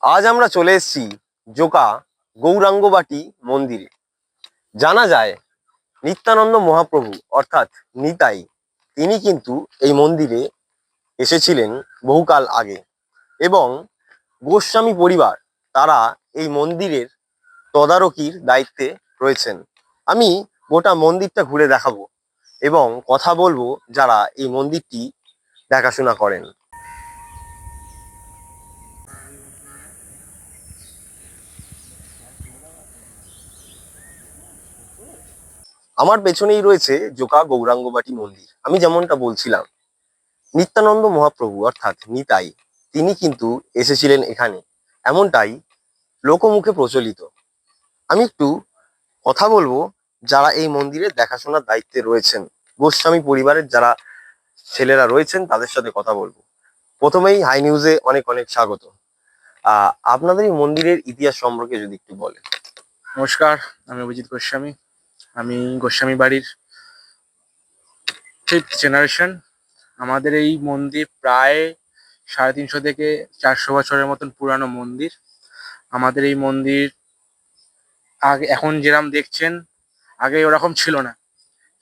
আজ আমরা চলে এসেছি জোকা গৌরাঙ্গবাটি মন্দিরে। জানা যায় নিত্যানন্দ মহাপ্রভু অর্থাৎ নিতাই তিনি কিন্তু এই মন্দিরে এসেছিলেন বহুকাল আগে এবং গোস্বামী পরিবার তারা এই মন্দিরের তদারকির দায়িত্বে রয়েছেন। আমি গোটা মন্দিরটা ঘুরে দেখাবো এবং কথা বলবো যারা এই মন্দিরটি দেখাশোনা করেন। আমার পেছনেই রয়েছে জোকা গৌরাঙ্গবাটি মন্দির। আমি যেমনটা বলছিলাম, নিত্যানন্দ মহাপ্রভু অর্থাৎ নিতাই তিনি কিন্তু এসেছিলেন এখানে, এমনটাই লোকমুখে প্রচলিত। আমি একটু কথা বলবো যারা এই মন্দিরের দেখাশোনার দায়িত্বে রয়েছেন, গোস্বামী পরিবারের যারা ছেলেরা রয়েছেন তাদের সাথে কথা বলবো। প্রথমেই হাই নিউজে অনেক অনেক স্বাগত। আপনাদের এই মন্দিরের ইতিহাস সম্পর্কে যদি একটু বলেন। নমস্কার, আমি অভিজিৎ গোস্বামী। আমি গোস্বামী বাড়ির 5th জেনারেশন। আমাদের এই মন্দির প্রায় 350 থেকে 400 বছরের মতন পুরানো মন্দির। আমাদের এই মন্দির আগে এখন যেরকম দেখছেন আগে ওরকম ছিল না।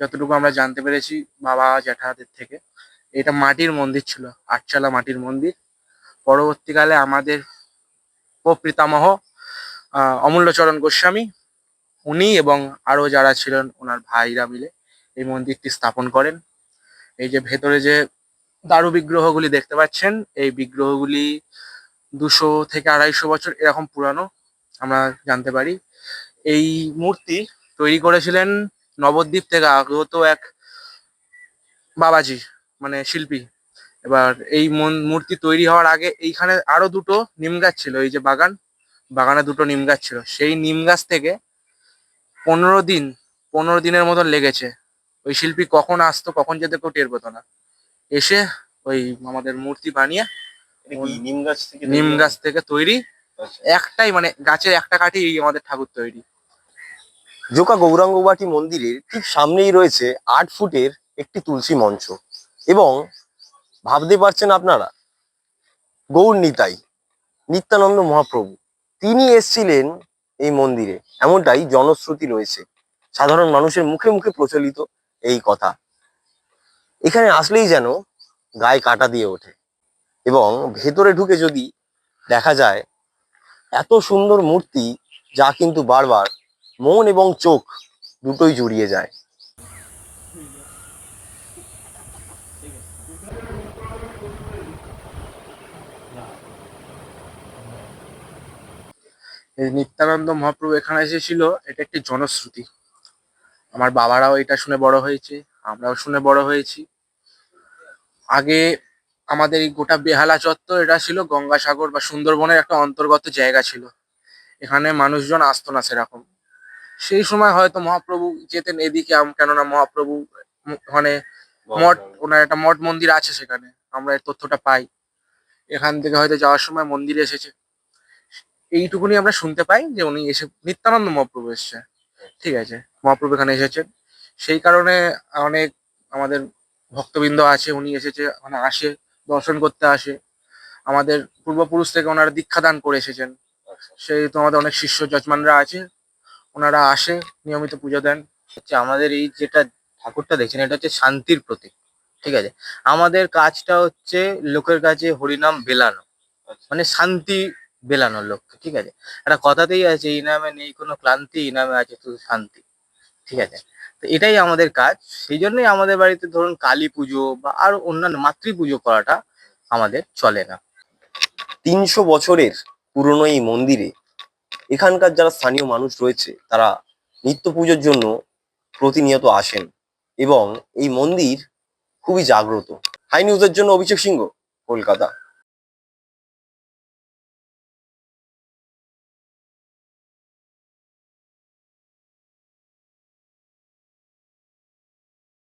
যতটুকু আমরা জানতে পেরেছি বাবা জ্যাঠাদের থেকে, এটা মাটির মন্দির ছিল, 8 চালা মাটির মন্দির। পরবর্তীকালে আমাদের প্রপিতামহ অমূল্যচরণ গোস্বামী উনি এবং আরো যারা ছিলেন ওনার ভাইরা মিলে এই মন্দিরটি স্থাপন করেন। এই যে ভেতরে যে দারু বিগ্রহগুলি দেখতে পাচ্ছেন, এই বিগ্রহগুলি 200 থেকে 250 বছর এরকম পুরানো আমরা জানতে পারি। এই মূর্তি তৈরি করেছিলেন নবদ্বীপ থেকে আগত এক বাবাজি, মানে শিল্পী। এবার এই মূর্তি তৈরি হওয়ার আগে এইখানে আরো দুটো নিম গাছ ছিল। এই যে বাগানে দুটো নিম গাছ ছিল। সেই নিম গাছ থেকে 15 দিনের মতন লেগেছে। ওই শিল্পী কখন আসতো কখন যেতে কেউ টের পেতো না। এসে ওই আমাদের মূর্তি বানিয়ে নিম গাছ থেকে তৈরি। একটাই মানে গাছের একটা কাঠি এই আমাদের ঠাকুর তৈরি। জোকা গৌরাঙ্গবাটি মন্দিরের ঠিক সামনেই রয়েছে 8 ফুটের একটি তুলসী মঞ্চ এবং ভাবতে পারছেন আপনারা, গৌর নিতাই নিত্যানন্দ মহাপ্রভু তিনি এসছিলেন এই মন্দিরে, এমনটাই জনশ্রুতি রয়েছে। সাধারণ মানুষের মুখে মুখে প্রচলিত এই কথা। এখানে আসলেই যেন গায়ে কাঁটা দিয়ে ওঠে এবং ভেতরে ঢুকে যদি দেখা যায় এত সুন্দর মূর্তি, যা কিন্তু বারবার মন এবং চোখ দুটোই জুড়িয়ে যায়। এই নিত্যানন্দ মহাপ্রভু এখানে এসেছিল, এটা একটি জনশ্রুতি। আমার বাবারাও এটা শুনে বড় হয়েছে, আমরাও শুনে বড় হয়েছি। আগে আমাদের এই গোটা বেহালা চত্বর এটা ছিল গঙ্গাসাগর বা সুন্দরবনের একটা অন্তর্গত জায়গা ছিল। এখানে মানুষজন আসতো না সেরকম। সেই সময় হয়তো মহাপ্রভু যেতেন এদিকে, কেননা মহাপ্রভু ওখানে মঠ, ওনার একটা মঠ মন্দির আছে সেখানে, আমরা এই তথ্যটা পাই। এখান থেকে হয়তো যাওয়ার সময় মন্দিরে এসেছে, এইটুকুনি আমরা শুনতে পাই যে উনি এসে নিত্যানন্দ মহাপ্রভু এসছে। ঠিক আছে, মহাপ্রভু এখানে এসেছেন, সেই কারণে অনেক আমাদের ভক্তবৃন্দ আছে, উনি এসেছে ওখানে আসে, দর্শন করতে আসে। আমাদের পূর্বপুরুষ থেকে ওনারা দীক্ষাদান করে এসেছেন, সেই তো আমাদের অনেক শিষ্য যজমানরা আছে, ওনারা আসে নিয়মিত পুজো দেন। হচ্ছে আমাদের এই যেটা ঠাকুরটা দেখছেন, এটা হচ্ছে শান্তির প্রতীক। ঠিক আছে, আমাদের কাজটা হচ্ছে লোকের কাছে হরিনাম বেলানো, মানে শান্তি বেলানোর লক্ষ্যে। ঠিক আছে, একটা কথাতেই আছে, এই নামে নেই কোনো ক্লান্তি, এই নামে আছে শুধু শান্তি। ঠিক আছে, তো এটাই আমাদের কাজ। সেই জন্যই আমাদের বাড়িতে ধরুন কালী পুজো বা আরো অন্যান্য মাতৃ পুজো করাটা আমাদের চলে না। 300 বছরের পুরনো এই মন্দিরে এখানকার যারা স্থানীয় মানুষ রয়েছে তারা নিত্য পুজোর জন্য প্রতিনিয়ত আসেন এবং এই মন্দির খুবই জাগ্রত। হাই নিউজের জন্য অভিষেক সিংহ, কলকাতা।